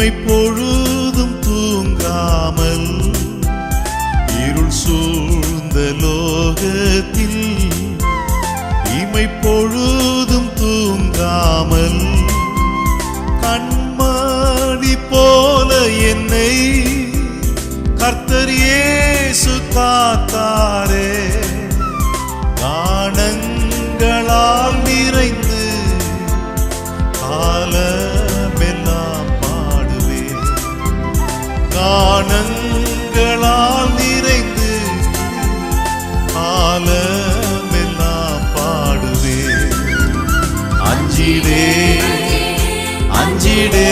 இமை பொழுதும் தூங்காமல் இருள் சூழ்ந்த லோகத்தில் இமை பொழுதும் தூங்காமல் கண்மணி போல என்னை கர்த்தர் இயேசு காத்தாரே. காணங்களால் நிறைந்து காலமெல்லாம் பாடுவேன். காணங்களால் நிறைந்து காலமெல்லாம் பாடுவேன். அஞ்சிடே அஞ்சிடே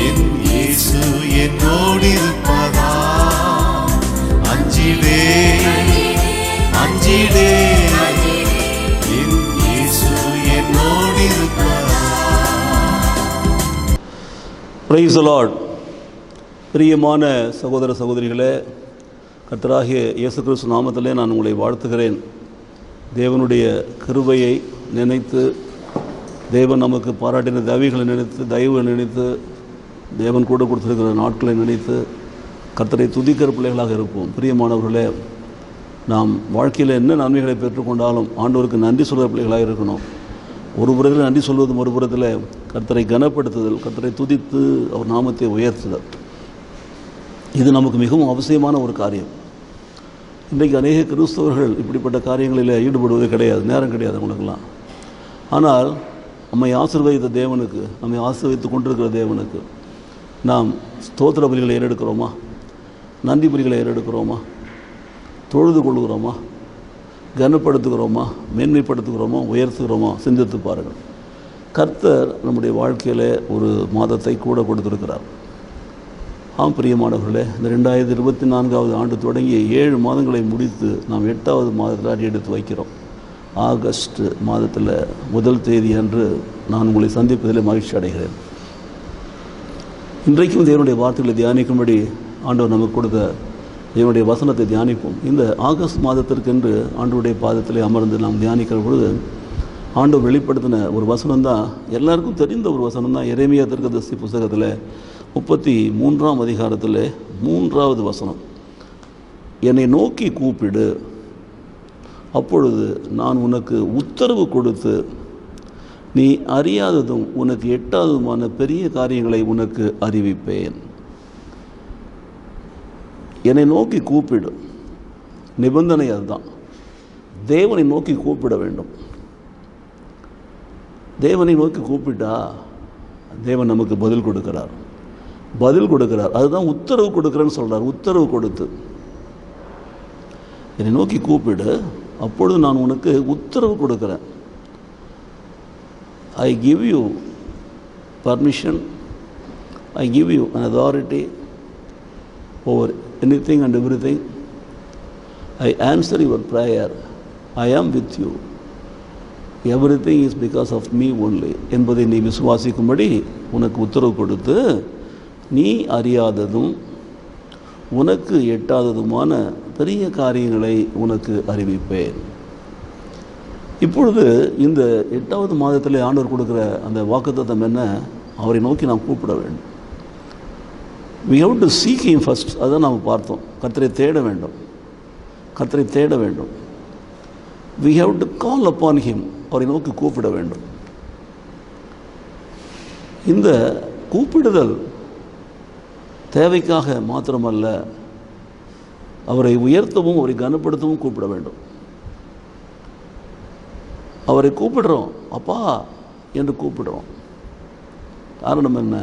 என் இயேசு என்னோடிருப்பதா. அஞ்சிடே அஞ்சிடே என் இயேசு என்னோடிருப்பதா. Praise the Lord. பிரியமான சகோதர சகோதரிகளே, கர்த்தராகிய இயேசு கிறிஸ்து நாமத்திலே நான் உங்களை வாழ்த்துகிறேன். தேவனுடைய கிருபையை நினைத்து, தேவன் நமக்கு பாராட்டின தயவுகளை நினைத்து, தேவன் கூட கொடுத்திருக்கிற நாட்களை நினைத்து கர்த்தரை துதிக்கிற பிள்ளைகளாக இருப்போம். பிரியமானவர்களே, நாம் வாழ்க்கையில் என்ன நன்மைகளை பெற்றுக்கொண்டாலும் ஆண்டவருக்கு நன்றி சொல்கிற பிள்ளைகளாக இருக்கணும். ஒரு புறத்தில் நன்றி சொல்வது, மறுபுறத்தில் கர்த்தரை கனப்படுத்துதல், கர்த்தரை துதித்து அவர் நாமத்தை உயர்த்துதல், இது நமக்கு மிகவும் அவசியமான ஒரு காரியம். இன்றைக்கு அநேக கிறிஸ்தவர்கள் இப்படிப்பட்ட காரியங்களில் ஈடுபடுவது கிடையாது, நேரம் கிடையாது அவங்களுக்கெல்லாம். ஆனால் நம்மை ஆசீர்வதித்த தேவனுக்கு, நம்மை ஆசீர்வதித்து கொண்டிருக்கிற தேவனுக்கு நாம் ஸ்தோத்திர பலிகளை ஏறெடுக்கிறோமா? நன்றி பலிகளை ஏறெடுக்கிறோமா? தொழுது கொள்ளுகிறோமா? கனப்படுத்துகிறோமா? மேன்மைப்படுத்துகிறோமா? உயர்த்துகிறோமா? சிந்தித்து பாருங்கள். கர்த்தர் நம்முடைய வாழ்க்கையில் ஒரு மாதத்தை கூட கொடுத்திருக்கிறார். ஆம் பிரியமானவர்களே, இந்த 2024 ஆண்டு தொடங்கி 7 மாதங்களை முடித்து நாம் 8வது மாதத்தில் அடி எடுத்து வைக்கிறோம். ஆகஸ்ட் மாதத்தில் 1 தேதி அன்று நான் உங்களை சந்திப்பதில் மகிழ்ச்சி அடைகிறேன். இன்றைக்கும் தேவனுடைய வார்த்தைகளை தியானிக்கும்படி ஆண்டவர் நமக்கு கொடுத்த தேவனுடைய வசனத்தை தியானிப்போம். இந்த ஆகஸ்ட் மாதத்திற்கென்று ஆண்டவருடைய பாதத்திலே அமர்ந்து நாம் தியானிக்கிற பொழுது ஆண்டவர் வெளிப்படுத்தின ஒரு வசனம் தான், எல்லாருக்கும் தெரிந்த ஒரு வசனம் தான். எரேமியா தீர்க்கதரிசி புத்தகத்தில் 33ஆம் அதிகாரத்தில் 3வது வசனம், என்னை நோக்கி கூப்பிடு, அப்பொழுது நான் உனக்கு உத்தரவு கொடுத்து நீ அறியாததும் உனக்கு எட்டாததுமான பெரிய காரியங்களை உனக்கு அறிவிப்பேன். என்னை நோக்கி கூப்பிடு, நிபந்தனை அதுதான். தேவனை நோக்கி கூப்பிட வேண்டும். தேவனை நோக்கி கூப்பிட்டா தேவன் நமக்கு பதில் கொடுக்கிறார். அதுதான் உத்தரவு கொடுக்குறேன்னு சொல்கிறார். உத்தரவு கொடுத்து என்னை நோக்கி கூப்பிடு, அப்பொழுது நான் உனக்கு உத்தரவு கொடுக்குறேன். I give you permission, I give you an authority over anything and everything. I answer your prayer. I am with you. Everything is because of me only என்பதை நீ விசுவாசிக்கும்படி உனக்கு உத்தரவு கொடுத்து நீ அறியாததும் உனக்கு எட்டாததுமான பெரிய காரியங்களை உனக்கு அறிவிப்பேன். இப்பொழுது இந்த 8வது மாதத்தில் ஆண்டவர் கொடுக்குற அந்த வாக்குத்தத்தம் என்ன? அவரை நோக்கி நாம் கூப்பிட வேண்டும். we have to seek him first. அதான் நாம் பார்த்தோம். கர்த்தரை தேட வேண்டும். we have to call upon him. அவரை நோக்கி கூப்பிட வேண்டும். இந்த கூப்பிடுதல் தேவைக்காக மாத்திரமல்ல, அவரை உயர்த்தவும் அவரை கனப்படுத்தவும் கூப்பிட வேண்டும். அவரை கூப்பிடுறோம், அப்பா என்று கூப்பிடுறோம். காரணம் என்ன?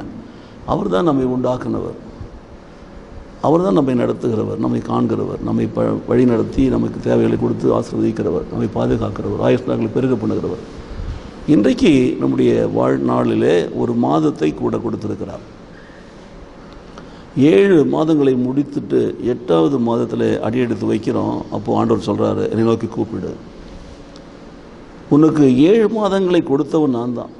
அவர் தான் நம்மை உண்டாக்குனவர், அவர் தான் நம்மை நடத்துகிறவர், நம்மை காண்கிறவர், நம்மை வழி நடத்தி நமக்கு தேவைகளை கொடுத்து ஆசீர்வதிக்கிறவர், நம்மை பாதுகாக்கிறவர், ஆயுஷ்நாட்களை பெருக பண்ணுகிறவர். இன்றைக்கு நம்முடைய வாழ்நாளிலே ஒரு மாதத்தை கூட கொடுத்திருக்கிறார். 7 மாதங்களை முடித்துட்டு 8வது மாதத்தில் அடியெடுத்து வைக்கிறோம். அப்போது ஆண்டவர் சொல்கிறாரு, என்னை நோக்கி கூப்பிடு. உனக்கு 7 மாதங்களை கொடுத்தவன் நான் தான்.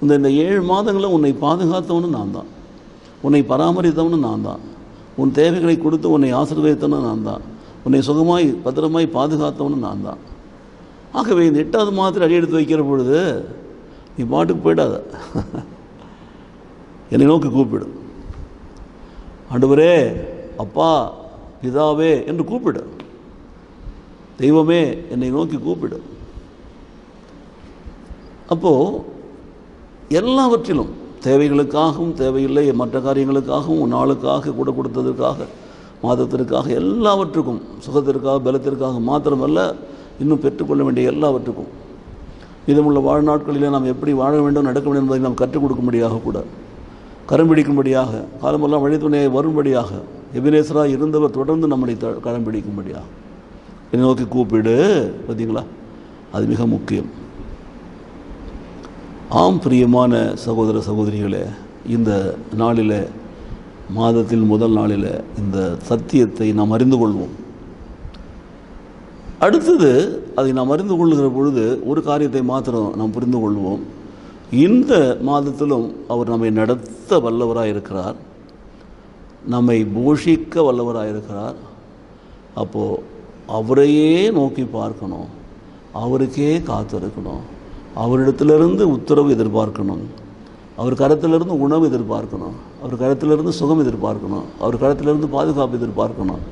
இந்த 7 மாதங்களில் உன்னை பாதுகாத்தவனும் நான் தான், உன்னை பராமரித்தவனும் நான் தான், உன் தேவைகளை கொடுத்து உன்னை ஆசீர்வதித்தவனும் நான் தான், உன்னை சுகமாய் பத்திரமாய் பாதுகாத்தவனும் நான் தான். ஆகவே இந்த 8வது மாதத்தில் அடி எடுத்து வைக்கிற பொழுது நீ பாட்டுக்கு போயிடாத. என்னை நோக்கி கூப்பிடு. ஆண்டவரே, அப்பா, பிதாவே என்று கூப்பிடு. தெய்வமே, என்னை நோக்கி கூப்பிடு. அப்போது எல்லாவற்றிலும் தேவைகளுக்காகவும் தேவையில்லை மற்ற காரியங்களுக்காகவும் நாளுக்காக கூட கொடுத்ததற்காக மாதத்திற்காக எல்லாவற்றுக்கும் சுகத்திற்காக பலத்திற்காக மாத்திரமல்ல, இன்னும் பெற்றுக்கொள்ள வேண்டிய எல்லாவற்றுக்கும் மீதமுள்ள வாழ்நாட்களிலே நாம் எப்படி வாழ வேண்டும் நடக்க வேண்டும் என்பதை நாம் கற்றுக் கொடுக்கும்படியாக கூட கரம் பிடிக்கும்படியாக காலமெல்லாம் வழித்துணையை வரும்படியாக எபினேசராக இருந்தவர் தொடர்ந்து நம்மை கரம் பிடிக்கும்படியாக என்னை நோக்கி கூப்பிடு. பார்த்தீங்களா, அது மிக முக்கியம். ஆம் பிரியமான சகோதர சகோதரிகளே, இந்த நாளில் மாதத்தில் முதல் நாளில் இந்த சத்தியத்தை நாம் அறிந்து கொள்வோம். அடுத்தது அதை நாம் அறிந்து கொள்ளுகிற பொழுது ஒரு காரியத்தை மாத்திரம் நாம் புரிந்து கொள்வோம். இந்த மாதத்திலும் அவர் நம்மை நடத்த வல்லவராக இருக்கிறார், நம்மை போஷிக்க வல்லவராக இருக்கிறார். அப்போது அவரையே நோக்கி பார்க்கணும், அவருக்கே காத்திருக்கணும், அவரிடத்திலிருந்து உத்தரவு எதிர்பார்க்கணும், அவர் கரத்திலிருந்து உணவு எதிர்பார்க்கணும், அவர் கரத்திலிருந்து சுகம் எதிர்பார்க்கணும், அவர் கரத்திலிருந்து பாதுகாப்பு எதிர்பார்க்கணும்,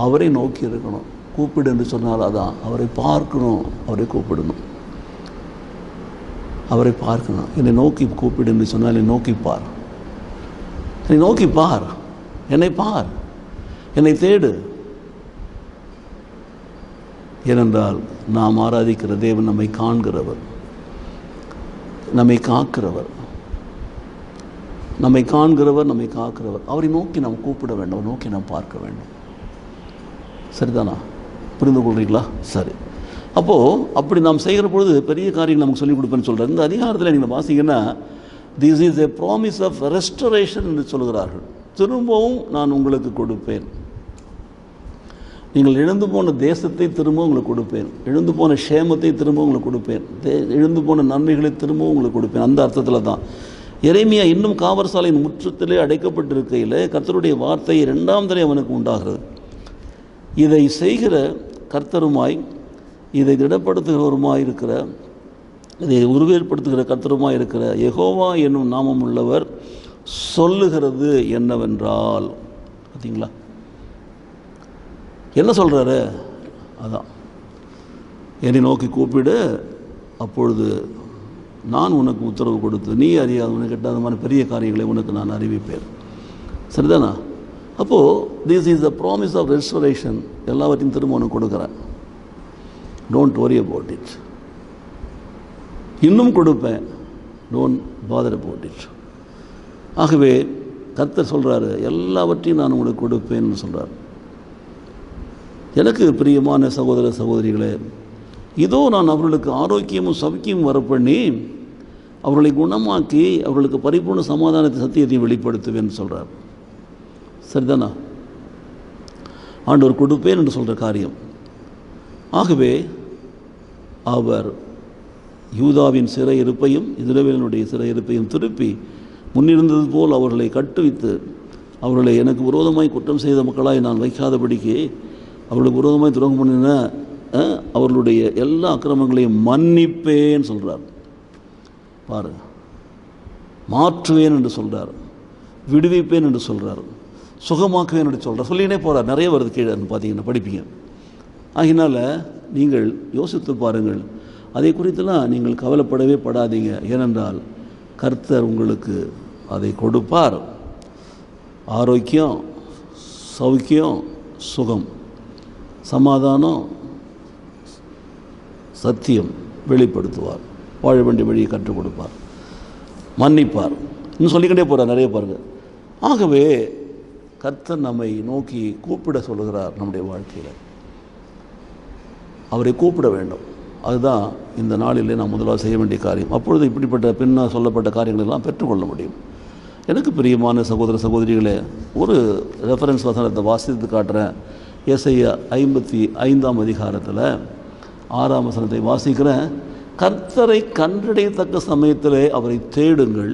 அவரை நோக்கி இருக்கணும். கூப்பிடு என்று சொன்னால் அதான், அவரை பார்க்கணும், அவரை கூப்பிடணும், அவரை பார்க்கணும். என்னை நோக்கி கூப்பிடு என்று சொன்னால் என்னை நோக்கி பார், என்னை நோக்கி பார், என்னை பார், என்னை தேடு. ஏனென்றால் நாம் ஆராதிக்கிற தேவன் நம்மை காண்கிறவர், நம்மை காக்கிறவர், நம்மை காண்கிறவர், நம்மை காக்கிறவர். அவரை நோக்கி நாம் கூப்பிட வேண்டும், அவரை நோக்கி நாம் பார்க்க வேண்டும். சரிதானா? புரிந்து கொள்றீங்களா? சரி. அப்போது அப்படி நாம் செய்கிற பொழுது பெரிய காரியங்கள் நமக்கு சொல்லிக் கொடுப்பேன்னு சொல்கிறார். இந்த அதிகாரத்தில் நீங்கள் வாசிங்கன்னா this is a promise of restoration என்று சொல்கிறார்கள். திரும்பவும் நான் உங்களுக்கு கொடுப்பேன், நீங்கள் இழந்து போன தேசத்தை திரும்ப உங்களுக்கு கொடுப்பேன், இழந்து போன க்ஷேமத்தை திரும்ப உங்களுக்கு கொடுப்பேன், இழந்து போன நன்மைகளை திரும்பவும் உங்களுக்கு கொடுப்பேன். அந்த அர்த்தத்தில் தான் எரேமியா இன்னும் காவற்சாலையின் முற்றத்திலே அடைக்கப்பட்டிருக்கையில் கர்த்தருடைய வார்த்தை 2ஆம் தடவை அவனுக்கு உண்டாகிறது. இதை செய்கிற கர்த்தருமாய், இதை திடப்படுத்துகிறவருமாய் இருக்கிற, இதை உருவேற்படுத்துகிற கர்த்தருமாய் இருக்கிற யெகோவா என்னும் நாமம் உள்ளவர் சொல்லுகிறது என்னவென்றால், பார்த்தீங்களா என்ன சொல்கிறாரு? அதான், என்னை நோக்கி கூப்பிடு, அப்பொழுது நான் உனக்கு உத்தரவு கொடுத்து நீ அறியாத உனக்கு எட்டாதமான பெரிய காரியங்களை உனக்கு நான் அறிவிப்பேன். சரிதானா? அப்போது this is the promise of restoration. எல்லாவற்றையும் திரும்ப உனக்கு கொடுக்குறேன், டோன்ட் வரி அபவுட் இட். இன்னும் கொடுப்பேன், டோன்ட் பாதர் அபவுட் இட். ஆகவே கர்த்தர் சொல்கிறாரு, எல்லாவற்றையும் நான் உங்களுக்கு கொடுப்பேன்னு சொல்கிறார். எனக்கு பிரியமான சகோதர சகோதரிகளே, இதோ நான் அவர்களுக்கு ஆரோக்கியமும் சௌக்கியமும் வரப்பண்ணி அவர்களை குணமாக்கி அவர்களுக்கு பரிபூர்ண சமாதானத்தை சத்தியத்தையும் வெளிப்படுத்துவேன்னு சொல்கிறார். சரிதானா? ஆண்டவர் கொடுப்பேன் என்று சொல்கிற காரியம். ஆகவே அவர் யூதாவின் சிறையிருப்பையும் இஸ்ரவேலினுடைய சிறையிருப்பையும் திருப்பி முன்னிருந்தது போல் அவர்களை கட்டுவித்து அவர்களை எனக்கு விரோதமாய் குற்றம் செய்த மக்களாய் நான் வைக்காதபடிக்கு அவர்களுக்கு விரோதமாய் துரோகம் பண்ணின அவர்களுடைய எல்லா அக்கிரமங்களையும் மன்னிப்பேன்னு சொல்கிறார். பாரு, மாற்றுவேன் என்று சொல்கிறார், விடுவிப்பேன் என்று சொல்கிறார், சுகமாக்குவேன் என்று சொல்கிறார். சொல்லினே போகிறார். நிறைய வருது கீழே பார்த்தீங்கன்னா, படிப்பீங்க. ஆகினால நீங்கள் யோசித்து பாருங்கள். அதை குறித்தெல்லாம் நீங்கள் கவலைப்படவே படாதீங்க. ஏனென்றால் கர்த்தர் உங்களுக்கு அதை கொடுப்பார். ஆரோக்கியம், சௌக்கியம், சுகம், சமாதானம், சத்தியம் வெளிப்படுத்துவார். வாழ வேண்டிய வழியை கற்றுக் கொடுப்பார், மன்னிப்பார். இன்னும் சொல்லிக்கிட்டே போகிறார், நிறைய பாருங்கள். ஆகவே கர்த்தர் நம்மை நோக்கி கூப்பிட சொல்லுகிறார். நம்முடைய வாழ்க்கையில் அவரை கூப்பிட வேண்டும். அதுதான் இந்த நாளிலே நாம் முதலாவது செய்ய வேண்டிய காரியம். அப்பொழுது இப்படிப்பட்ட பின்னால் சொல்லப்பட்ட காரியங்களெல்லாம் பெற்றுக்கொள்ள முடியும். எனக்கு பிரியமான சகோதர சகோதரிகளே, ஒரு ரெஃபரன்ஸ் வசனத்தை வாசித்து காட்டுறேன். ஏசாயா 55ஆம் அதிகாரத்தில் 6ஆம் வசனத்தை வாசிக்கிறேன். கர்த்தரை கண்டடையத்தக்க சமயத்திலே அவரை தேடுங்கள்,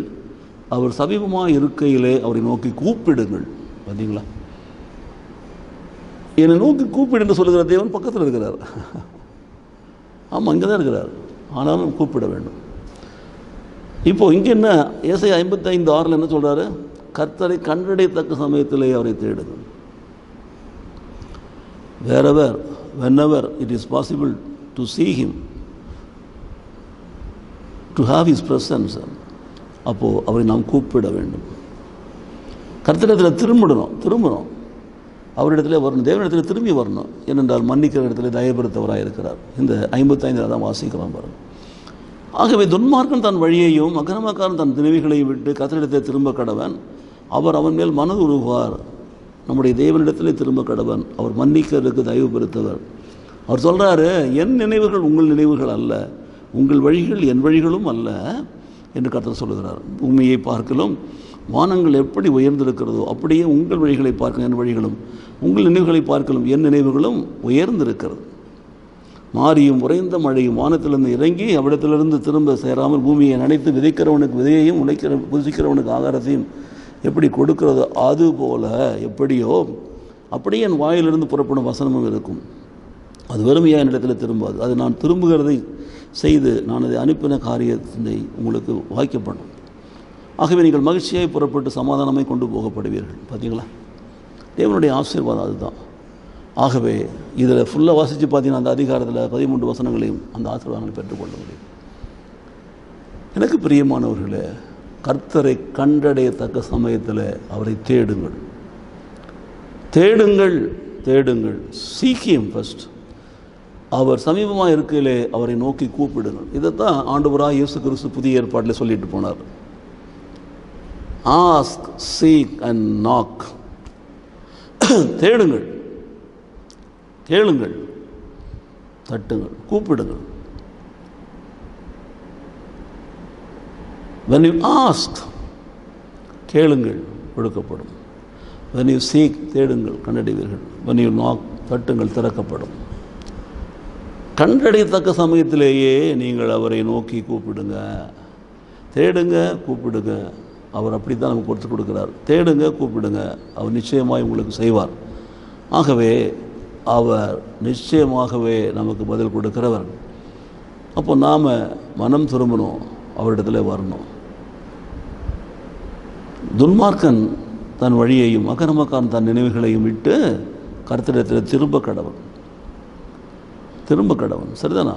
அவர் சமீபமாக இருக்கையிலே அவரை நோக்கி கூப்பிடுங்கள். பார்த்தீங்களா? என்னை நோக்கி கூப்பிடு சொல்லுகிற தேவன் பக்கத்தில் இருக்கிறார். ஆமாம், இங்கே தான் இருக்கிறார். ஆனாலும் கூப்பிட வேண்டும். இப்போது இங்கே என்ன ஏசாயா 55:6 என்ன சொல்கிறாரு? கர்த்தரை கண்டடையத்தக்க சமயத்திலே அவரை தேடுங்கள். wherever, whenever it is possible to see him, to have his presence, அப்போது அவரை நாம் கூப்பிட வேண்டும். கர்த்தரிடத்தில் திரும்பணும், அவரிடத்துல வரணும், தேவனிடத்தில் திரும்பி வரணும். ஏனென்றால் மன்னிக்கிற இடத்துல தயபெருத்தவராக இருக்கிறார். இந்த 55 தான் வாசிக்கலாம் பாருங்க. ஆகவே துன்மார்க்கன் தன் வழியையும் அக்கிரமக்காரன் தன் நினைவுகளையும் விட்டு கர்த்தரிடத்தில் திரும்ப கடவன், அவர் அவன் மேல் மனது உருவார். நம்முடைய தேவனிடத்திலே திரும்ப கடவன், அவர் மன்னிக்கிறதுக்கு தயவு பெருத்தவர். அவர் சொல்கிறாரு, என் நினைவுகள் உங்கள் நினைவுகள் அல்ல, உங்கள் வழிகள் என் வழிகளும் அல்ல என்று கர்த்தர் சொல்லுகிறார். பூமியை பார்க்கலும் வானங்கள் எப்படி உயர்ந்திருக்கிறதோ அப்படியே உங்கள் வழிகளை பார்க்க என் வழிகளும், உங்கள் நினைவுகளை பார்க்கலும் என் நினைவுகளும் உயர்ந்திருக்கிறது. மாரியும் உறைந்த மழையும் வானத்திலிருந்து இறங்கி அவ்விடத்திலிருந்து திரும்ப சேராமல் பூமியை நனைத்து விதைக்கிறவனுக்கு விதையையும் புசிக்கிறவனுக்கு ஆகாரத்தையும் எப்படி கொடுக்கிறதோ அதுபோல எப்படியோ அப்படியே என் வாயிலிருந்து புறப்படும் வசனமும் இருக்கும். அது வெறுமையாக என்னிடத்தில் திரும்பாது. அது நான் திரும்புகிறதை செய்து நான் அதை அனுப்பின காரியத்தை உங்களுக்கு வாய்க்கப்படும். ஆகவே நீங்கள் மகிழ்ச்சியாய் புறப்பட்டு சமாதானமாய் கொண்டு போகப்படுவீர்கள். பார்த்தீங்களா, தேவனுடைய ஆசீர்வாதம் அதுதான். ஆகவே இதில் ஃபுல்லாக வாசித்து பார்த்தீங்கன்னா அந்த அதிகாரத்தில் 13 வசனங்களையும் அந்த ஆசீர்வாதங்களை பெற்றுக்கொள்ள முடியும். எனக்கு பிரியமானவர்களே, கர்த்தரை கண்டடையத்தக்க சமயத்தில் அவரை தேடுங்கள், தேடுங்கள், தேடுங்கள். Seek him first. அவர் சமீபமாக இருக்கையிலே அவரை நோக்கி கூப்பிடுங்கள். இதைத்தான் ஆண்டவராக இயேசு கிறிஸ்து புதிய ஏற்பாட்டில் சொல்லிட்டு போனார். Ask, seek and knock. தேடுங்கள், கேளுங்கள், தட்டுங்கள், கூப்பிடுங்கள். When you ask, கேளுங்கள், கொடுக்கப்படும். When you seek, தேடுங்கள், கண்டடைவீர்கள். When you knock, தட்டுங்கள், திறக்கப்படும். கண்டடையத்தக்க சமயத்திலேயே நீங்கள் அவரை நோக்கி கூப்பிடுங்க, தேடுங்க, கூப்பிடுங்க. அவர் அப்படி தான் நமக்கு கொடுத்து கொடுக்குறார். தேடுங்க, கூப்பிடுங்க, அவர் நிச்சயமாக உங்களுக்கு செய்வார். ஆகவே அவர் நிச்சயமாகவே நமக்கு பதில் கொடுக்கிறவர். அப்போ நாம் மனம் திரும்பணும், அவரிடத்துல வரணும். துன்மார்க்கன் தன் வழியையும் அக்கிரமக்காரன் தன் நினைவுகளையும் விட்டு கர்த்தரிடத்தில் திரும்ப கடவன். சரிதானா?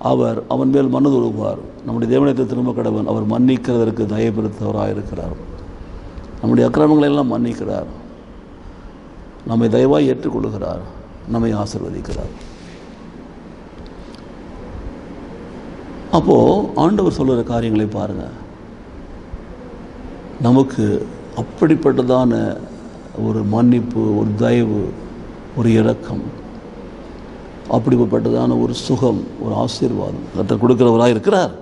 அவர் அவன் மேல் மனது உருவார். நம்முடைய தேவனிடத்தில் திரும்ப கடவன், அவர் மன்னிக்கிறதற்கு தயபெருத்தவராக இருக்கிறார். நம்முடைய அக்கிரமங்களை எல்லாம் மன்னிக்கிறார், நம்மை தயவாய் ஏற்றுக்கொள்கிறார், நம்மை ஆசீர்வதிக்கிறார். அப்போது ஆண்டவர் சொல்கிற காரியங்களை பாருங்கள். நமக்கு அப்படிப்பட்டதான ஒரு மன்னிப்பு, ஒரு தயவு, ஒரு இரக்கம், அப்படிப்பட்டதான ஒரு சுகம், ஒரு ஆசீர்வாதம் கர்த்தர் கொடுக்கிறவராக இருக்கிறார்.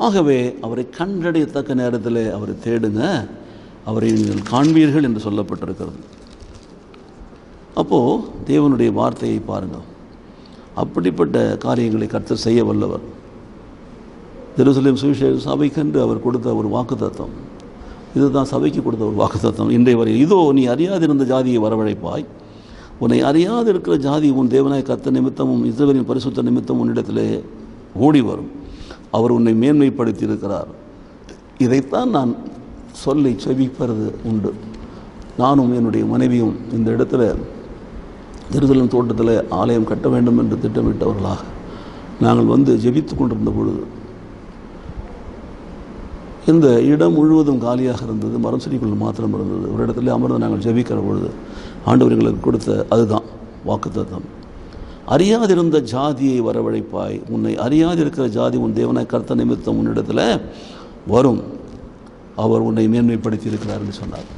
ஆகவே அவரை கண்டடையத்தக்க நேரத்தில் அவரை தேடுங்க, அவரை நீங்கள் காண்பீர்கள் என்று சொல்லப்பட்டிருக்கிறது. அப்போது தேவனுடைய வார்த்தையை பாருங்கள். அப்படிப்பட்ட காரியங்களை கர்த்தர் செய்ய வல்லவர். எருசலேம் சுவிசேஷ சபைக்கென்று அவர் கொடுத்த ஒரு வாக்குத்தத்தம், இதுதான் சபைக்கு கொடுத்த ஒரு வாக்குத்தத்தம். இன்றைய வரை, இதோ நீ அறியாதிருந்த ஜாதியை வரவழைப்பாய், உன்னை அறியாது இருக்கிற ஜாதி உன் தேவனாய் கர்த்தர் நிமித்தமும் இஸ்ரவேலின் பரிசுத்த நிமித்தம் உன்னிடத்திலே ஓடி வரும், அவர் உன்னை மேன்மைப்படுத்தி இருக்கிறார். இதைத்தான் நான் சொல்லி செபிப்பது உண்டு. நானும் என்னுடைய மனைவியும் இந்த இடத்துல எருசலேம் தோட்டத்தில் ஆலயம் கட்ட வேண்டும் என்று திட்டமிட்டவர்களாக நாங்கள் வந்து ஜெபித்து கொண்டிருந்த பொழுது இந்த இடம் முழுவதும் காலியாக இருந்தது, மரம் செடிக்குள் மாத்திரம் இருந்தது. ஒரு இடத்துல அமர்ந்து நாங்கள் ஜெபிக்கிற பொழுது ஆண்டவர் எங்களுக்கு கொடுத்த அதுதான் வாக்குத்தத்தம். அறியாதிருந்த ஜாதியை வரவழைப்பாய், உன்னை அறியாதிருக்கிற ஜாதி உன் தேவனாய் கர்த்தர் நிமித்தம் உன்னிடத்தில் வரும், அவர் உன்னை மேன்மைப்படுத்தி இருக்கிறார் என்று சொன்னார்.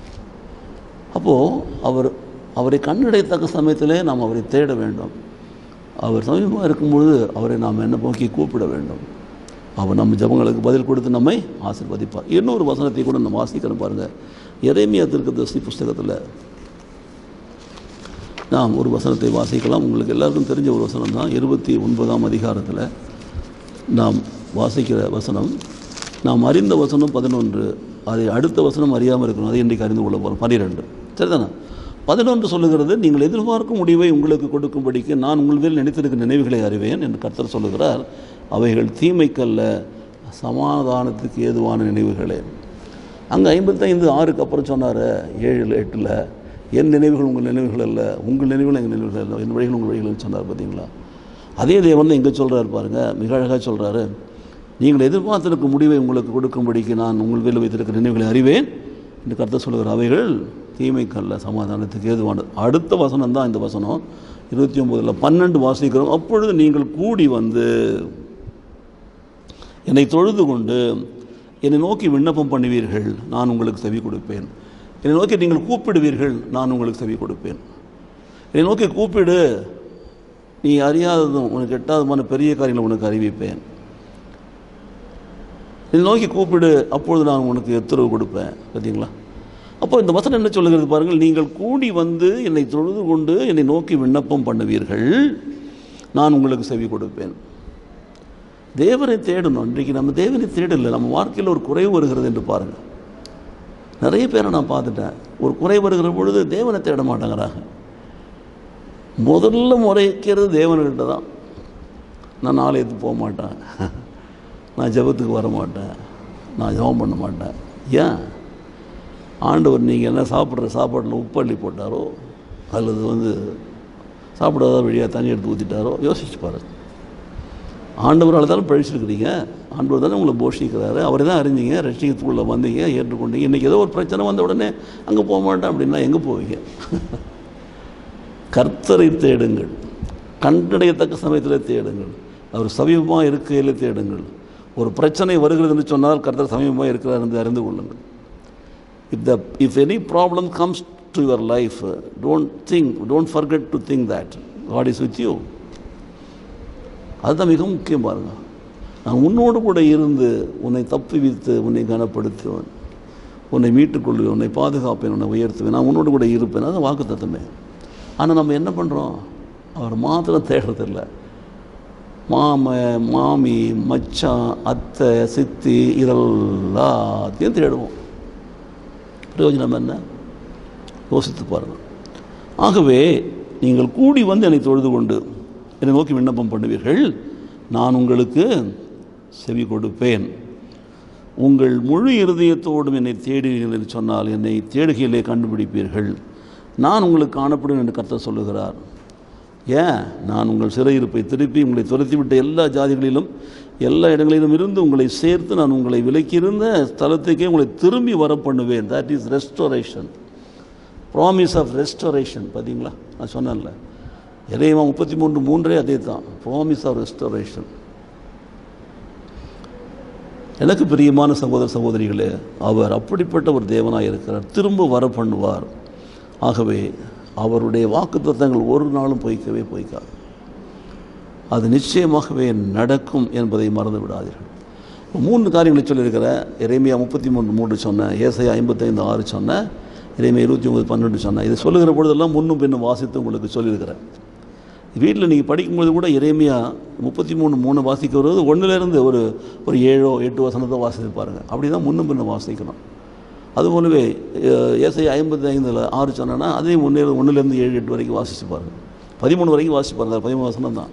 அப்போது அவரை கண்டடையத்தக்க சமயத்திலே நாம் அவரை தேட வேண்டும். அவர் சமீபமாக இருக்கும்பொழுது அவரை நாம் என்ன நோக்கி கூப்பிட வேண்டும். அவர் நம்ம ஜபங்களுக்கு பதில் கொடுத்து நம்மை ஆசீர்வதிப்பார். இன்னொரு வசனத்தை கூட நம்ம வாசிக்கிறோம் பாருங்கள். எரேமியா தீர்க்கதரிசி புஸ்தகத்தில் நாம் ஒரு வசனத்தை வாசிக்கலாம். உங்களுக்கு எல்லாருக்கும் தெரிஞ்ச ஒரு வசனம் தான். 29ஆம் அதிகாரத்தில் நாம் வாசிக்கிற வசனம், நாம் அறிந்த வசனம் 11, அதை அடுத்த வசனம் அறியாமல் இருக்கணும், அதை இன்றைக்கு அறிந்து கொள்ள போகிறோம் 12. சரிதானே? 11 சொல்லுகிறது, நீங்கள் எதிர்பார்க்கும் முடிவை உங்களுக்கு கொடுக்கும்படிக்கு நான் உங்கள் மேல் நினைத்திருக்கிற நினைவுகளை அறிவேன் என்று கர்த்தர் சொல்லுகிறார். அவைகள் தீமைக்கல்ல சமாதானத்துக்கு ஏதுவான நினைவுகளே. அங்கே 55:6 அப்புறம் சொன்னார் 7:8 என் நினைவுகள் உங்கள் நினைவுகள் அல்ல, உங்கள் நினைவுகள் எங்கள் நினைவுகள் அல்ல, என் வழிகள் உங்கள் வழிகள்னு சொன்னார். பார்த்தீங்களா? அதே தேவன் இங்கே சொல்கிறார் பாருங்கள், மிக அழகாக சொல்கிறாரு, நீங்கள் எதிர்பார்த்திருக்கும் முடிவை உங்களுக்கு கொடுக்கும்படிக்கு நான் உங்கள் வேலை வைத்திருக்கிற நினைவுகளை அறிவேன் என்று கர்த்தர் சொல்லுகிற அவைகள் தீமைக்கல்ல சமாதானத்துக்கு ஏதுவானது. அடுத்த வசனம் தான் இந்த வசனம் 29 12 வாசிக்கிறோம். அப்பொழுது நீங்கள் கூடி வந்து என்னை தொழுது கொண்டு என்னை நோக்கி விண்ணப்பம் பண்ணுவீர்கள், நான் உங்களுக்கு செவி கொடுப்பேன். என்னை நோக்கி நீங்கள் கூப்பிடுவீர்கள், நான் உங்களுக்கு செவி கொடுப்பேன். என்னை நோக்கி கூப்பிடு, நீ அறியாததும் உனக்கு எட்டாததுமான பெரிய காரியங்களை உனக்கு அறிவிப்பேன். என்னை நோக்கி கூப்பிடு, அப்பொழுது நான் உனக்கு உத்தரவு கொடுப்பேன். பார்த்தீங்களா? அப்போ இந்த வசனம் என்ன சொல்லுகிறது பாருங்கள், நீங்கள் கூடி வந்து என்னை தொழுது கொண்டு என்னை நோக்கி விண்ணப்பம் பண்ணுவீர்கள், நான் உங்களுக்கு செவி கொடுப்பேன். தேவனை தேடணும். இன்றைக்கு நம்ம தேவனை தேடலை. நம்ம வாழ்க்கையில் ஒரு குறைவு வருகிறது என்று பாருங்கள். நிறைய பேரை நான் பார்த்துட்டேன், ஒரு குறை வருகிற பொழுது தேவனை தேட மாட்டேங்கிறாங்க. முதல்ல முறைக்கிறது தேவன்கிட்ட தான். நான் ஆலயத்துக்கு போக மாட்டேன், நான் ஜெபத்துக்கு வர மாட்டேன், நான் ஜெபம் பண்ண மாட்டேன். ஏன்? ஆண்டவர் நீங்கள் என்ன சாப்பிட்ற சாப்பாட்டில் உப்பள்ளி போட்டாரோ அல்லது சாப்பிடாத வழியாக தண்ணி எடுத்து ஊற்றிட்டாரோ யோசிச்சு பாருங்கள். ஆண்டவரால் தானே பழிச்சிருக்கிறீங்க, ஆண்டவர் தானே உங்களை போஷிக்கிறாரு, அவரை தான் அறிஞ்சிங்க, ரட்சிக்கத்துக்குள்ளே வந்தீங்க, ஏற்றுக்கொண்டீங்க. இன்றைக்கி ஏதோ ஒரு பிரச்சனை வந்த உடனே அங்கே போக மாட்டேன் அப்படின்னா எங்கே போவீங்க? கர்த்தரை தேடுங்கள், கண்டடையத்தக்க சமயத்தில் தேடுங்கள், அவர் சமீபமாக இருக்கையில் தேடுங்கள். ஒரு பிரச்சனை வருகிறது என்று சொன்னால் கர்த்தர் சமீபமாக இருக்கிறார் என்று அறிந்து கொள்ளுங்கள். If any problem comes to your life, don't forget to think that God is with you. அதுதான் மிக முக்கியம். பாருங்கள், நான் உன்னோடு கூட இருந்து உன்னை தப்புவித்து உன்னை கனப்படுத்துவேன், உன்னை மீட்டுக்கொள்வேன், உன்னை பாதுகாப்பேன், உன்னை உயர்த்துவேன், நான் உன்னோடு கூட இருப்பேன். அதுதான் வாக்குத்தத்தமே. ஆனால் நம்ம என்ன பண்ணுறோம்? அவர் மாத்திரம் தேடுறதில்லை. மாமி, மச்சான், அத்தை, சித்தி இதெல்லாத்தையும் தேடுவோம். பிரயோஜனம் என்ன? யோசித்து பாருங்கள். ஆகவே நீங்கள் கூடி வந்து என்னை தொழுது கொண்டு என்னை நோக்கி விண்ணப்பம் பண்ணுவீர்கள், நான் உங்களுக்கு செவி கொடுப்பேன். உங்கள் முழு இருதயத்தோடும் என்னை தேடுவீர்கள் என்று சொன்னால் என்னை தேடுகையிலே கண்டுபிடிப்பீர்கள், நான் உங்களுக்கு காணப்படும் என்று கர்த்தர் சொல்லுகிறார். ஏன்? நான் உங்கள் சிறையிருப்பை திருப்பி உங்களை துரத்திவிட்ட எல்லா ஜாதிகளிலும் எல்லா இடங்களிலும் இருந்து உங்களை சேர்த்து நான் உங்களை விலக்கியிருந்த ஸ்தலத்துக்கே உங்களை திரும்பி வர பண்ணுவேன். That is restoration, promise of restoration. பார்த்தீங்களா? நான் சொன்னேன்ல, எரேமியா 33:3 அதே தான், ப்ராமிஸ் ஆஃப் ரெஸ்டோரேஷன். எனக்கு பிரியமான சகோதர சகோதரிகளே, அவர் அப்படிப்பட்ட ஒரு தேவனாக இருக்கிறார், திரும்ப வர பண்ணுவார். ஆகவே அவருடைய வாக்குத்தத்தங்கள் ஒரு நாளும் பொய்க்காது. அது நிச்சயமாகவே நடக்கும் என்பதை மறந்து விடாதீர்கள். 3 காரியங்களை சொல்லியிருக்கிற எரேமியா 33:3 சொன்னேன், ஏசாயா 55:6 சொன்னேன், எரேமியா 29:12 சொன்னேன். இது சொல்லுகிற பொழுதெல்லாம் முன்னும் பின்னும் வாசித்து உங்களுக்கு சொல்லியிருக்கிறேன். வீட்டில் நீங்கள் படிக்கும்போது கூட எரேமியா 33:3 வாசிக்கிறது 1லேருந்து ஒரு 7-8 வசனத்தை வாசித்து பாருங்கள். அப்படி தான் முன்னும் பின்னும் வாசிக்கணும். அதுபோலவே ஏசாயா 55:6 சொன்னேன்னா அதே 1லேருந்து 7-8 வரைக்கும் வாசித்து பாருங்கள். 13 வரைக்கும் வாசித்து பாருங்கள், 13 வசனம் தான்.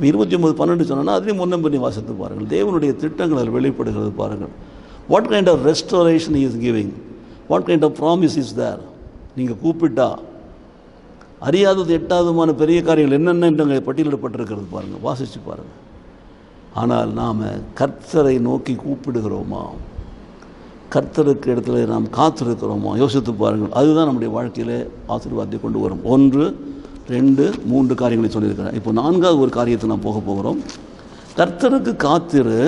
29:12 சொன்னோன்னா அதுலேயும் முன்னும் பின்னி வாசித்து பாருங்கள். தேவனுடைய திட்டங்கள் அதில் வெளிப்படுகிறது பாருங்கள். What kind of restoration is giving, what kind of promise is there. நீங்கள் கூப்பிட்டா அறியாதது எட்டாவதுமான பெரிய காரியங்கள் என்னென்ன அங்கே பட்டியலிடப்பட்டிருக்கிறது பாருங்கள், வாசித்து பாருங்கள். ஆனால் நாம் கர்த்தரை நோக்கி கூப்பிடுகிறோமா, கர்த்தருக்கு இடத்துல நாம் காத்திருக்கிறோமா? யோசித்து பாருங்கள். அதுதான் நம்முடைய வாழ்க்கையில் ஆசீர்வாதத்தை கொண்டு வரும். 1, 2, 3 காரியங்களை சொல்லியிருக்கிறேன். இப்போ 4வது ஒரு காரியத்தை நாம் போகிறோம். கர்த்தருக்கு காத்திரு,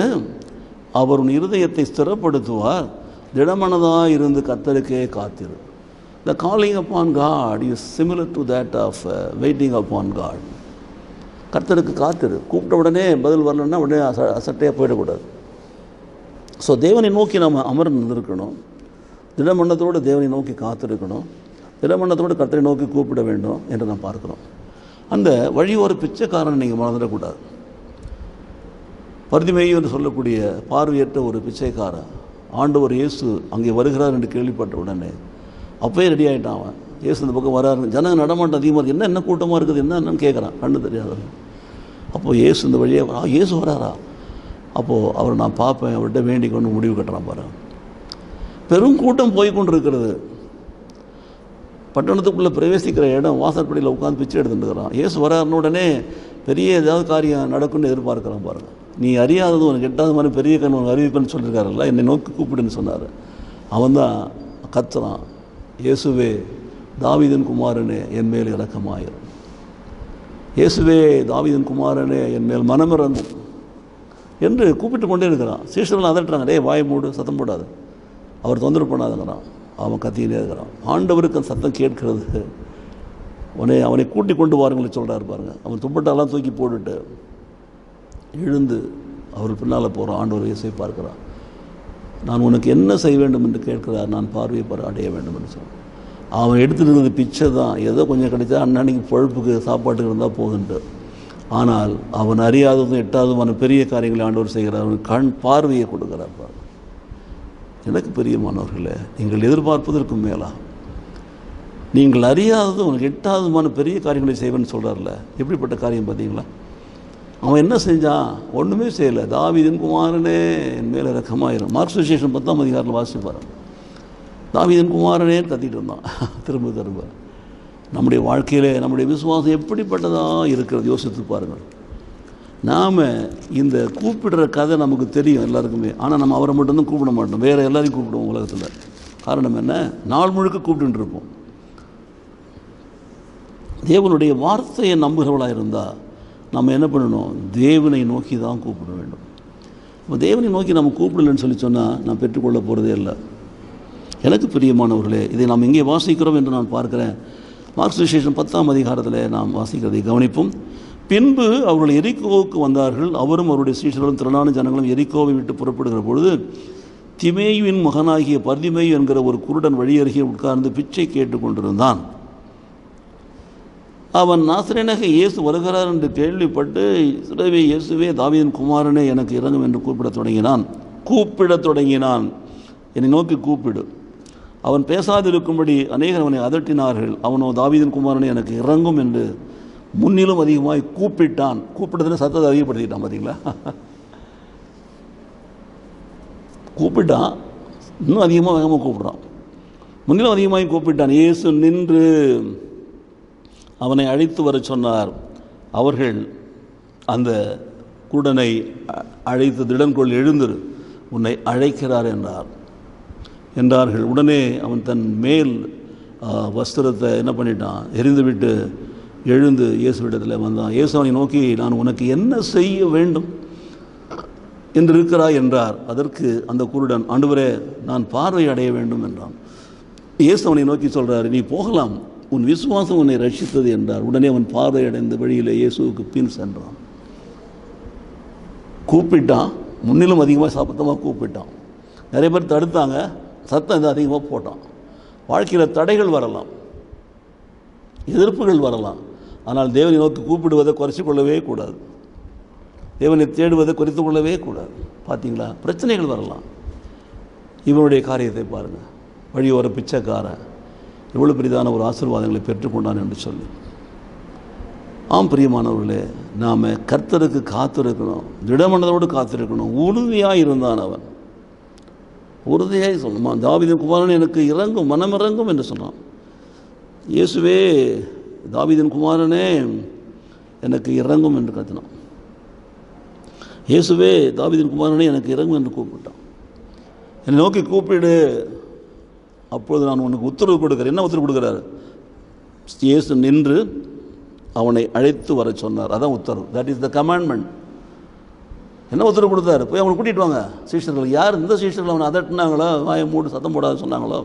அவர் உன் இருதயத்தை ஸ்திரப்படுத்துவார், திடமனதாக இருந்து கர்த்தருக்கே காத்திரு. The calling upon God is similar to that of waiting upon God. கர்த்தருக்கு காத்திரு. கூப்பிட்ட உடனே பதில் வரலன்னா உடனே அசட்டையாக போயிடக்கூடாது. ஸோ தேவனை நோக்கி நம்ம அமர்ந்து இருக்கணும், திடமன்னத்தோடு தேவனை நோக்கி காத்திருக்கணும், திடமன்னத்தோடு கர்த்தரை நோக்கி கூப்பிட வேண்டும் என்று நாம் பார்க்குறோம். அந்த வழி ஒரு பிச்சைக்காரனை நீங்கள் மறந்துடக்கூடாது. பர்திமேயு என்று சொல்லக்கூடிய பார்வையற்ற ஒரு பிச்சைக்காரன், ஆண்டவர் இயேசு அங்கே வருகிறார் என்று கேள்விப்பட்ட உடனே அப்போயே ரெடி ஆகிட்டான். அவன் இயேசு இந்த பக்கம் வராரு, ஜனங்க நடமாட்டம் அதிகமாக இருக்குது, என்ன கூட்டமாக இருக்குது, என்னன்னு கேட்குறான், கண்ணு தெரியாத. அப்போது இயேசு இந்த வழியாக இயேசு வராரா? அப்போது அவரை நான் பார்ப்பேன், அவர்கிட்ட வேண்டிக் கொண்டு முடிவு கட்டுறான் பாரு. பெரும் கூட்டம் போய் கொண்டு இருக்கிறது. பட்டணத்துக்குள்ளே பிரவேசிக்கிற இடம் வாசற்படியில் உட்காந்து பிச்சை எடுத்துட்டுருக்கிறான். இயேசு வராருன்னு உடனே பெரிய ஏதாவது காரியம் நடக்கும்னு எதிர்பார்க்குறான் பாருங்கள். நீ அறியாதது உனக்கு எட்டாவது மாதிரி பெரிய கண் உனக்கு அறிவிப்பேன்னு சொல்லியிருக்காருல்ல, என்னை நோக்கி கூப்பிடுன்னு சொன்னார். அவன் தான் கத்துறான், இயேசுவே தாவீதின் குமாரனே என் மேல் இரக்கமாயிரும், இயேசுவே தாவீதின் குமாரனே என் மேல் மனமிறங்கும் என்று கூப்பிட்டு கொண்டே இருக்கிறான். சீஷர்கள் அதட்டுறாங்க, டேய் வாய் மூடு, சத்தம் போடாது, அவர் தொந்தரவு பண்ணாதுங்கிறான். அவன் கத்திக்கிட்டே இருக்கிறான். ஆண்டவருக்கு அந்த சத்தம் கேட்கிறது. அவனை கூட்டி கொண்டு வாருங்களை சொல்கிறாரு பாருங்க. அவன் துப்பட்டாலாம் தூக்கி போட்டுட்டு எழுந்து அவர் பின்னால் போகிறான். ஆண்டவர் இயேசுவை பார்க்குறான். நான் உனக்கு என்ன செய்ய வேண்டும் என்று கேட்கிறார். நான் பார்வையை அடைய வேண்டும் என்று சொன்னான். அவன் எடுத்துகிட்டு இருந்தது பிச்சை தான். ஏதோ கொஞ்சம் கிடைச்சா அன்னன்னைக்கு பொழுப்புக்கு சாப்பாட்டுக்கு இருந்தால் போகுன்ட்டு. ஆனால் அவன் அறியாததும் எட்டாவதுமான பெரிய காரியங்களை ஆண்டவர் செய்கிறார். அவனுக்கு கண் பார்வையை கொடுக்குறார். எனக்கு பிரியமானவர்களே, நீங்கள் எதிர்பார்ப்பதற்கும் மேலா நீங்கள் அறியாதது உனக்கு எட்டாவதுமான பெரிய காரியங்களை செய்வேன்னு சொல்கிறார்ல. எப்படிப்பட்ட காரியம் பார்த்தீங்களா? அவன் என்ன செஞ்சான்? ஒன்றுமே செய்யலை. தாவீதின் குமாரனே என் மேலே இரக்கமாயிரும். மார்க்ஸ் விசேஷம் 10ஆம் அதிகாரத்தில் வாசிப்பார். தாவீதின் குமாரனே கத்திட்டு இருந்தான் திரும்ப திரும்ப. நம்முடைய வாழ்க்கையில் நம்முடைய விசுவாசம் எப்படிப்பட்டதாக இருக்கிறது யோசித்து பாருங்கள். நாம் இந்த கூப்பிடுற கதை நமக்கு தெரியும் எல்லாருக்குமே. ஆனால் நம்ம அவரை மட்டும்தான் கூப்பிட மாட்டோம், வேறு எல்லாரையும் கூப்பிடுவோம் உலகத்தில். காரணம் என்ன? நாள் முழுக்க கூப்பிட்டு இருப்போம். தேவனுடைய வார்த்தையை நம்புகிறவளாக இருந்தால் நம்ம என்ன பண்ணணும்? தேவனை நோக்கி தான் கூப்பிட வேண்டும். இப்போ தேவனை நோக்கி நம்ம கூப்பிடலன்னு சொல்லி சொன்னால் நான் பெற்றுக்கொள்ள போகிறதே இல்லை. எனக்கு பிரியமானவர்களே, இதை நாம் எங்கே வாசிக்கிறோம் என்று நான் பார்க்கிறேன். மார்க்ஸ் விசேஷம் 10ஆம் அதிகாரத்தில் நாம் வாசிக்கிறதை கவனிப்போம். பின்பு அவர்கள் எரிகோவுக்கு வந்தார்கள். அவரும் அவருடைய சீஷர்களும் திரளான ஜனங்களும் எரிகோவை விட்டு புறப்படுகிற பொழுது திமேயுவின் மகனாகிய பர்திமேயு என்கிற ஒரு குருடன் வழியருகே உட்கார்ந்து பிச்சை கேட்டு கொண்டிருந்தான். அவன் நாசரேனாக இயேசு வருகிறார் என்று கேள்விப்பட்டு, இயேசுவே தாவீதின் குமாரனே எனக்கு இறங்கும் என்று கூப்பிடத் தொடங்கினான். என்னை நோக்கி கூப்பிடு. அவன் பேசாதிருக்கும்படி அநேகர் அவனை அதட்டினார்கள். அவனோ தாவீதின் குமாரனே எனக்கு இறங்கும் என்று முன்னிலும் அதிகமாய் கூப்பிட்டான். கூப்பிட்டதுன்னு சத்தத்தை அதிகப்படுத்திட்டான். பார்த்தீங்களா? கூப்பிட்டான், இன்னும் அதிகமாக வேகமாக கூப்பிட்றான். முன்னிலும் அதிகமாக கூப்பிட்டான். இயேசு நின்று அவனை அழைத்து வர சொன்னார். அவர்கள் அந்த குருடனை அழைத்து திடன்கொள், எழுந்திரு, உன்னை அழைக்கிறார் என்றார்கள். உடனே அவன் தன் மேல் வஸ்திரத்தை என்ன பண்ணிட்டான்? எரிந்துவிட்டு எழுந்து இயேசுவிடத்தில் வந்தான். இயேசு அவனை நோக்கி, நான் உனக்கு என்ன செய்ய வேண்டும் என்று இருக்கிறாய் என்றார். அதற்கு அந்த குருடன், ஆண்டவரே, நான் பார்வை அடைய வேண்டும் என்றான். இயேசு அவனை நோக்கி சொல்கிறார், நீ போகலாம், உன் விசுவாசம் உன்னை ரட்சித்தது என்றார். உடனே அவன் பார்வை அடைந்த வழியில் இயேசுவுக்கு பின் சென்றான். கூப்பிட்டான், முன்னிலும் அதிகமாக சத்தமாக கூப்பிட்டான். நிறைய பேர் தடுத்தாங்க, சத்தம் இது அதிகமாக போட்டான். வாழ்க்கையில் தடைகள் வரலாம், எதிர்ப்புகள் வரலாம். ஆனால் தேவனை நோக்கி கூப்பிடுவதை குறைச்சி கொள்ளவே கூடாது. தேவனை தேடுவதை குறைத்து கொள்ளவே கூடாது. பார்த்தீங்களா? பிரச்சனைகள் வரலாம். இவனுடைய காரியத்தை பாருங்கள். வழியோர பிச்சைக்காரன் எவ்வளோ பெரிதான ஒரு ஆசீர்வாதங்களை பெற்றுக்கொண்டான் என்று சொல்லி. ஆம் பிரியமானவர்களே, நாம் கர்த்தருக்கு காத்திருக்கணும், திடமனதோடு காத்திருக்கணும். உறுதியாக இருந்தான் அவன். உறுதியாக சொன்னான், தாவீதின் குமாரன் எனக்கு இறங்கும், மனமிறங்கும் என்று சொன்னான். இயேசுவே தாவீதின் குமாரனே எனக்கு இறங்கும் என்று கத்தினான். இயேசுவே தாவீதின் குமாரனே எனக்கு இறங்கும் என்று கூப்பிட்டான். என்னை நோக்கி கூப்பிடு, அப்பொழுது நான் உனக்கு உத்தரவு கொடுக்கிறேன். என்ன உத்தரவு கொடுக்குறாரு? இயேசு நின்று அவனை அழைத்து வர சொன்னார். அதான் உத்தரவு. That is the commandment. என்ன உத்தரவு கொடுத்தாரு? போய் அவனை கூட்டிகிட்டு வாங்க. சீஷர்கள் யார்? இந்த சீஷர்கள் அவனை அதட்டினாங்களோ, வாயை மூடு, சத்தம் போடாது சொன்னாங்களோ?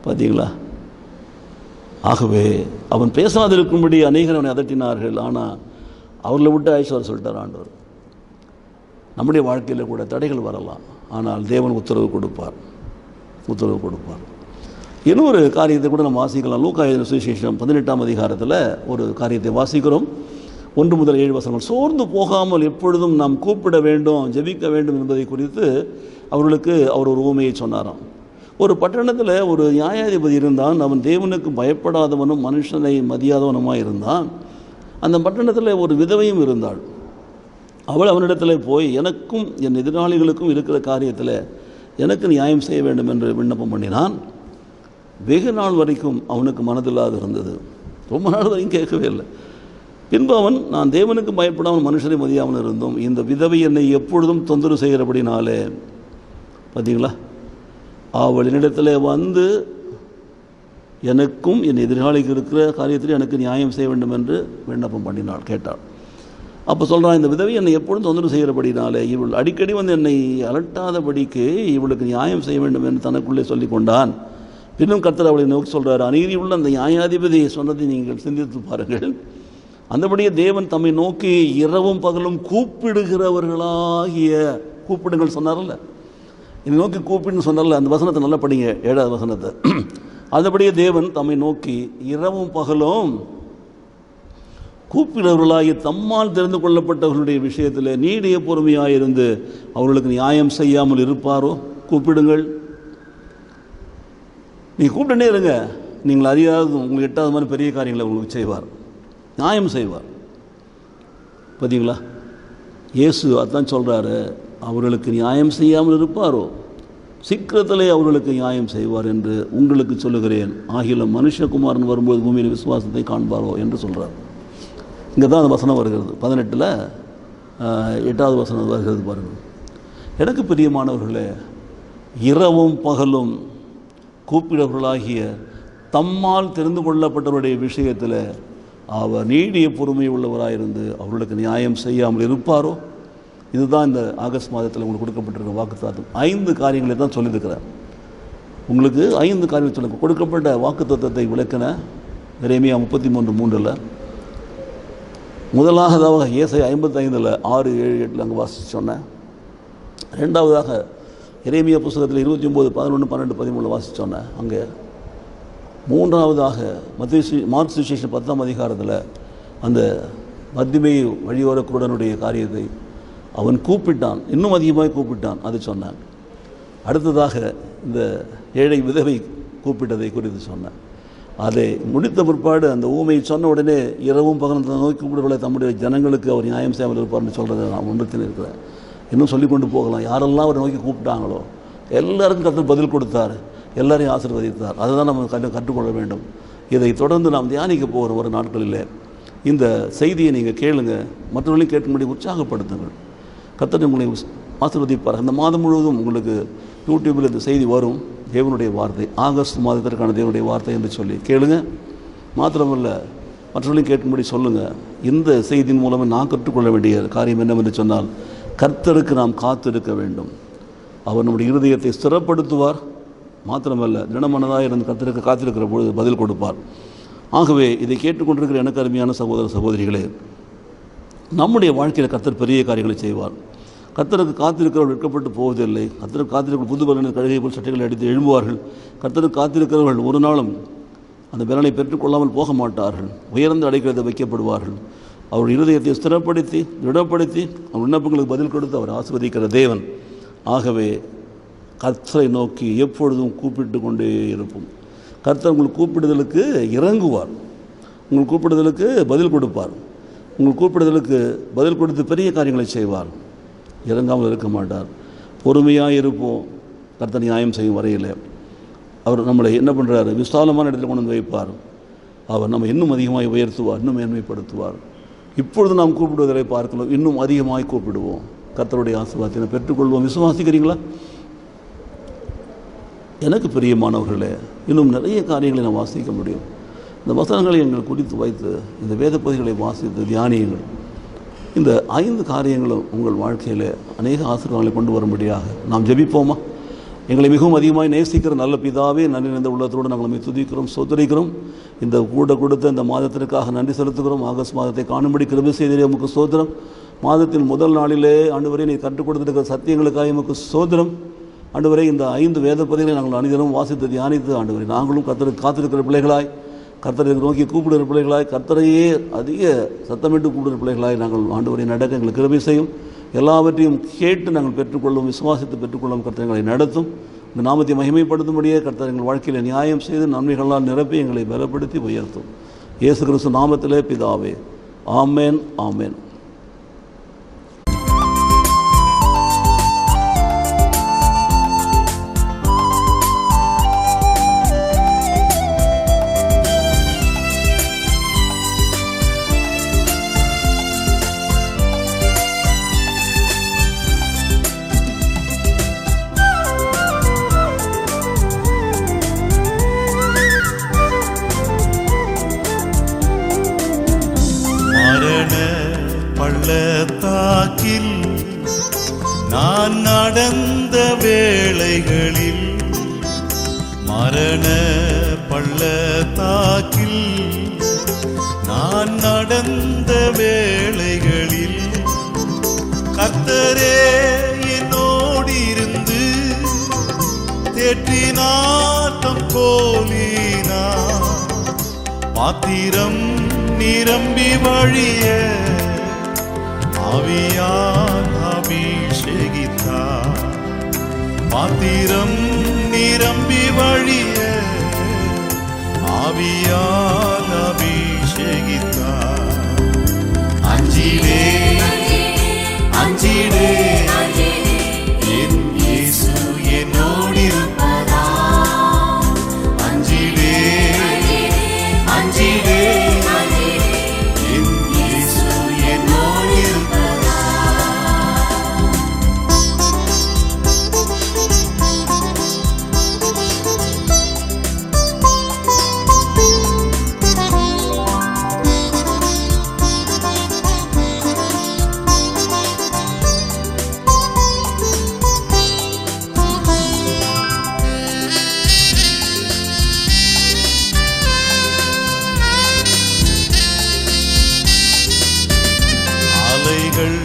பார்த்தீங்களா? ஆகவே அவன் பேசாதிருக்கும்படி அநேகர் அவனை அதட்டினார்கள். ஆனால் அவர்களை விட்டு ஐஸ்வர் சொல்லிட்டார் ஆண்டவர். நம்முடைய வாழ்க்கையில் கூட தடைகள் வரலாம், ஆனால் தேவன் உத்தரவு கொடுப்பார். இன்னொரு காரியத்தை கூட நம்ம வாசிக்கலாம். லூக்கா எழுதின சுவிசேஷம் 18ஆம் அதிகாரத்தில் ஒரு காரியத்தை வாசிக்கிறோம். 1 முதல் 7 வசனங்கள். சோர்ந்து போகாமல் எப்பொழுதும் நாம் கூப்பிட வேண்டும், ஜெபிக்க வேண்டும் என்பதை குறித்து அவர்களுக்கு அவர் ஒரு உவமையை சொன்னாராம். ஒரு பட்டணத்தில் ஒரு நியாயாதிபதி இருந்தான். அவன் தேவனுக்கு பயப்படாதவனும் மனுஷனை மதியாதவனுமாக இருந்தான். அந்த பட்டணத்தில் ஒரு விதவையும் இருந்தாள். அவள் அவனிடத்தில் போய் எனக்கும் என் எதிராளிகளுக்கும் இருக்கிற காரியத்தில் எனக்கு நியாயம் செய்ய வேண்டும் என்று விண்ணப்பம் பண்ணினான். வெகு நாள் வரைக்கும் அவனுக்கு மனதில்லாது இருந்தது. ரொம்ப நாள் வரைக்கும் கேட்கவே இல்லை. பின்பு அவன், நான் தேவனுக்கு பயப்படாமல் மனுஷரை மதியாமல் இருந்தோம், இந்த விதவை என்னை எப்பொழுதும் தொந்தரவு செய்கிறபடினாலே, பார்த்தீங்களா, அவளினிடத்தில் வந்து எனக்கும் என் எதிராளிக்கு இருக்கிற காரியத்தில் எனக்கு நியாயம் செய்ய வேண்டும் என்று விண்ணப்பம் பண்ணினாள், கேட்டாள். அப்போ சொல்கிறான், இந்த விதவை என்னை எப்பொழுதும் தொந்தரவு செய்கிறபடினாலே இவள் அடிக்கடி வந்து என்னை அலட்டாதபடிக்கு இவளுக்கு நியாயம் செய்ய வேண்டும் என்று தனக்குள்ளே சொல்லி கொண்டான். பின்னும் கர்த்தர் அவளை நோக்கி சொல்கிறார், அநீதி உள்ள அந்த நியாயாதிபதி சொன்னதை நீங்கள் சிந்தித்து பாருங்கள். அந்தபடியே தேவன் தம்மை நோக்கி இரவும் பகலும் கூப்பிடுகிறவர்களாகிய, கூப்பிடுங்கள் சொன்னார்ல, என்னை நோக்கி கூப்பிடுன்னு சொன்னார்ல, அந்த வசனத்தை நல்லா படிங்க, 7வது வசனத்தை. அதுபடியே தேவன் தம்மை நோக்கி இரவும் பகலும் கூப்பிடுறவர்களாகி தம்மால் தெரிந்து கொள்ளப்பட்டவர்களுடைய விஷயத்தில் நீடிய பொறுமையாயிருந்து அவர்களுக்கு நியாயம் செய்யாமல் இருப்பாரோ? கூப்பிடுங்கள், நீங்கள் கூப்பிட்டுனே இருங்க, நீங்கள் அறியாத உங்களுக்கு எட்டாத மாதிரி பெரிய காரியங்களை உங்களுக்கு செய்வார், நியாயம் செய்வார். பார்த்தீங்களா, இயேசு அதான் சொல்கிறாரு, அவர்களுக்கு நியாயம் செய்யாமல் இருப்பாரோ? சீக்கிரத்திலே அவர்களுக்கு நியாயம் செய்வார் என்று உங்களுக்கு சொல்லுகிறேன். ஆகிலும் மனுஷகுமாரன் வரும்போது பூமியில் விசுவாசத்தை காண்பாரோ என்று சொல்கிறார். இங்கே தான் அந்த வசனம் வருகிறது, 18ல் 8வது வசனம் வருகிறது பாருங்கள். எனக்கு பிரியமானவர்களே, இரவும் பகலும் கூப்பிடவர்களாகிய தம்மால் தெரிந்து கொள்ளப்பட்டவருடைய விஷயத்தில் அவர் நீடிய பொறுமை உள்ளவராயிருந்து அவர்களுக்கு நியாயம் செய்யாமல் இருப்பாரோ? இதுதான் இந்த ஆகஸ்ட் மாதத்தில் உங்களுக்கு கொடுக்கப்பட்டிருக்க வாக்குத்தத்தம். 5 காரியங்களை தான் சொல்லியிருக்கிறார். உங்களுக்கு 5 காரியங்கள் சொல்லுங்க. கொடுக்கப்பட்ட வாக்குத்தத்தத்தை விளக்கின எரேமியா 33:3, முதலாவதாக ஏசாயா 55:6, 7, 8 அங்கே வாசித்து சொன்னேன். ரெண்டாவதாக எரேமியா புத்தகத்தில் 29, 11, 12, 13 வாசித்து சொன்னேன் அங்கே. மூன்றாவதாக மார்க் சுவிசேஷம் 10ஆம் அதிகாரத்தில் அந்த மத்திமை வழியோர குருடனுடைய காரியத்தை அவன் கூப்பிட்டான், இன்னும் அதிகமாக கூப்பிட்டான், அது சொன்னான். அடுத்ததாக இந்த ஏழை விதவை கூப்பிட்டதை குறித்து சொன்னான். அதை முடித்த பிற்பாடு அந்த ஊமையை சொன்ன உடனே இரவும் பகலும் நோக்கி கூப்பிடுவதை தம்முடைய ஜனங்களுக்கு அவர் நியாயம் செய்யாமல் இருப்பார்னு சொல்கிறத நான் ஒன்றத்தில் இருக்கிறேன். இன்னும் சொல்லி கொண்டு போகலாம். யாரெல்லாம் அவரை நோக்கி கூப்பிட்டாங்களோ எல்லாருக்கும் கர்த்தர் பதில் கொடுத்தார், எல்லாரையும் ஆசீர்வதித்தார். அதை தான் நம்ம கற்றுக்கொள்ள வேண்டும். இதை தொடர்ந்து நாம் தியானிக்க போகிற ஒரு நாட்களில் இந்த செய்தியை நீங்கள் கேளுங்க, மற்றவர்களையும் கேட்கும்படி உற்சாகப்படுத்துங்கள். கர்த்தர் உங்களை ஆசீர்வதிப்பார். அந்த மாதம் முழுவதும் உங்களுக்கு யூடியூப்பில் இந்த செய்தி வரும். தேவனுடைய வார்த்தை, ஆகஸ்ட் மாதத்திற்கான தேவனுடைய வார்த்தை என்று சொல்லி கேளுங்க. மாத்திரமல்ல, மற்றவர்களையும் கேட்கும்படி சொல்லுங்கள். இந்த செய்தியின் மூலமாக நான் கற்றுக்கொள்ள வேண்டிய காரியம் என்னவென்று சொன்னால், கர்த்தருக்கு நாம் காத்திருக்க வேண்டும். அவர் நம்முடைய இருதயத்தை ஸ்திரப்படுத்துவார். மாத்திரமல்ல, தினமனதாக இருந்து கர்த்தருக்கு காத்திருக்கிற பொழுது பதில் கொடுப்பார். ஆகவே இதை கேட்டுக்கொண்டிருக்கிற எனக்கு அருமையான சகோதர சகோதரிகளே, நம்முடைய வாழ்க்கையில் கர்த்தர் பெரிய காரியங்களை செய்வார். கர்த்தருக்கு காத்திருக்கிறவர்கள் வெட்கப்பட்டு போவதில்லை. கர்த்தருக்கு காத்திருக்கிற புது பலனில் கழுகை போல் சட்டைகளை அடித்து எழும்புவார்கள். கர்த்தருக்கு காத்திருக்கிறவர்கள் ஒரு நாளும் அந்த பலனை பெற்றுக்கொள்ளாமல் போக மாட்டார்கள். உயர்ந்து அடைக்கிறதை வைக்கப்படுவார்கள். அவர் இருதயத்தை ஸ்திரப்படுத்தி திடப்படுத்தி அவர் விண்ணப்பங்களுக்கு பதில் கொடுத்து அவர் ஆசீர்வதிக்கிற தேவன். ஆகவே கர்த்தரை நோக்கி எப்பொழுதும் கூப்பிட்டு கொண்டே இருப்போம். கர்த்தர் உங்கள் கூப்பிடுதலுக்கு இறங்குவார், உங்கள் கூப்பிடுதலுக்கு பதில் கொடுப்பார், உங்கள் கூப்பிடுதலுக்கு பதில் கொடுத்து பெரிய காரியங்களை செய்வார். இறங்காமல் இருக்க மாட்டார். பொறுமையாக இருப்போம். கர்த்தர் நியாயம் செய்யும் வரையில் அவர் நம்மளை என்ன பண்ணுறாரு, விசாலமான இடத்துல கொண்டு வந்து வைப்பார். அவர் நம்ம இன்னும் அதிகமாக உயர்த்துவார், இன்னும் மேன்மைப்படுத்துவார். இப்பொழுது நாம் கூப்பிடுவதை பார்க்கலாம், இன்னும் அதிகமாக கூப்பிடுவோம். கர்த்தருடைய ஆசீர்வாதத்தை பெற்றுக்கொள்வோம். விசுவாசிக்கிறீங்களா? எனக்கு பிரியமானவர்களே, இன்னும் நிறைய காரியங்களை நாம் வாசிக்க முடியும். இந்த வசனங்களை எங்கள் குறித்து வைத்து இந்த வேத பகுதிகளை வாசித்து தியானியுங்கள். இந்த 5 காரியங்களும் உங்கள் வாழ்க்கையில் அநேக ஆசீர்வாதங்களை கொண்டு வரும்படியாக நாம் ஜெபிப்போமா? எங்களை மிகவும் அதிகமாக நேசிக்கிற நல்ல பிதாவே, நன்றி நிறைந்த உள்ளத்தோடு நாங்கள் துதிக்கிறோம், ஸ்தோத்திரிக்கிறோம். இந்த கூட கொடுத்த இந்த மாதத்திற்காக நன்றி செலுத்துகிறோம். ஆகஸ்ட் மாதத்தை காணும்படி கிருபை செய்திலே உமக்கு ஸ்தோத்திரம். மாதத்தின் முதல் நாளிலே ஆண்டவரே நீ கற்றுக் கொடுத்திருக்கிற சத்தியங்களுக்காக உமக்கு ஸ்தோத்திரம். ஆண்டவரே, இந்த 5 வேத பகுதிகளை நாங்கள் அனைவரும் வாசித்து தியானித்து ஆண்டவரே நாங்களும் கர்த்தருக்கு காத்திருக்கிற பிள்ளைகளாய், கர்த்தரை நோக்கி கூப்பிடுகிற பிள்ளைகளாய், கர்த்தரையே அதிக சத்தமிட்டு கூப்பிடுகிற பிள்ளைகளாய் நாங்கள் ஆண்டவரை நடக்க எங்களுக்கு கிருபை செய்யும். எல்லாவற்றையும் கேட்டு நாங்கள் பெற்றுக்கொள்ளும், விசுவாசித்து பெற்றுக்கொள்ளும். கர்த்தர் எங்களை நடத்தும். இந்த நாமத்தை மகிமைப்படுத்தும்படியே கர்த்தர் எங்கள் வாழ்க்கையில் நியாயம் செய்து நன்மைகளால் நிரப்பி எங்களை பலப்படுத்தி உயர்த்தும். இயேசு கிறிஸ்து நாமத்திலே பிதாவே, ஆமேன், ஆமேன். பள்ளத்தாக்கில் நான் நடந்த வேளைகளில், மரண பள்ளத்தாக்கில் நான் நடந்த வேளைகளில், கர்த்தரே என்னோடு இருந்து தேற்றினார் தம் கோலினார். பாத்திரம் நிரம்பி வழிய ஆவியால் அபிஷேகித்தார். பாத்திரம் நிரம்பி வழிய ஆவியால் அபிஷேகித்தார். அஞ்சிடே அஞ்சிடே என் இயேசு என்னோடு இருப்பதால். அஞ்சிடே அஞ்சிடே என் இயேசு என்னோடு இருப்பதால். அலைகள்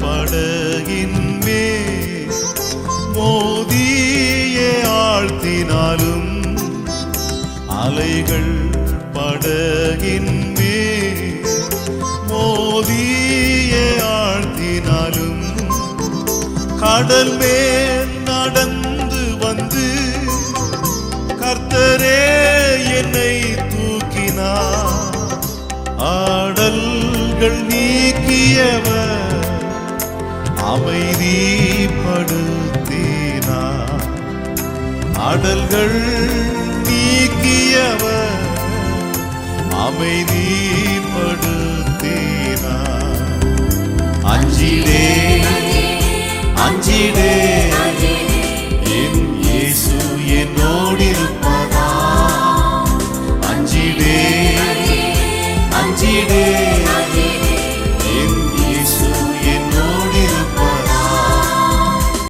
படகின் மேல் மோதியே ஆழ்த்தினாலும், அலைகள் படகின் மேல் மோதியே ஆழ்த்தினாலும், கடல் மேல் நடந்து வந்து கர்த்தரே என்னை தூக்கினார். ஆடல்கள் நீக்கியவர் அமைதிப்படுத்தினார். ஆடல்கள் நீக்கியவர் அமைதிப்படுத்தினார். அஞ்சிடே அஞ்சிடே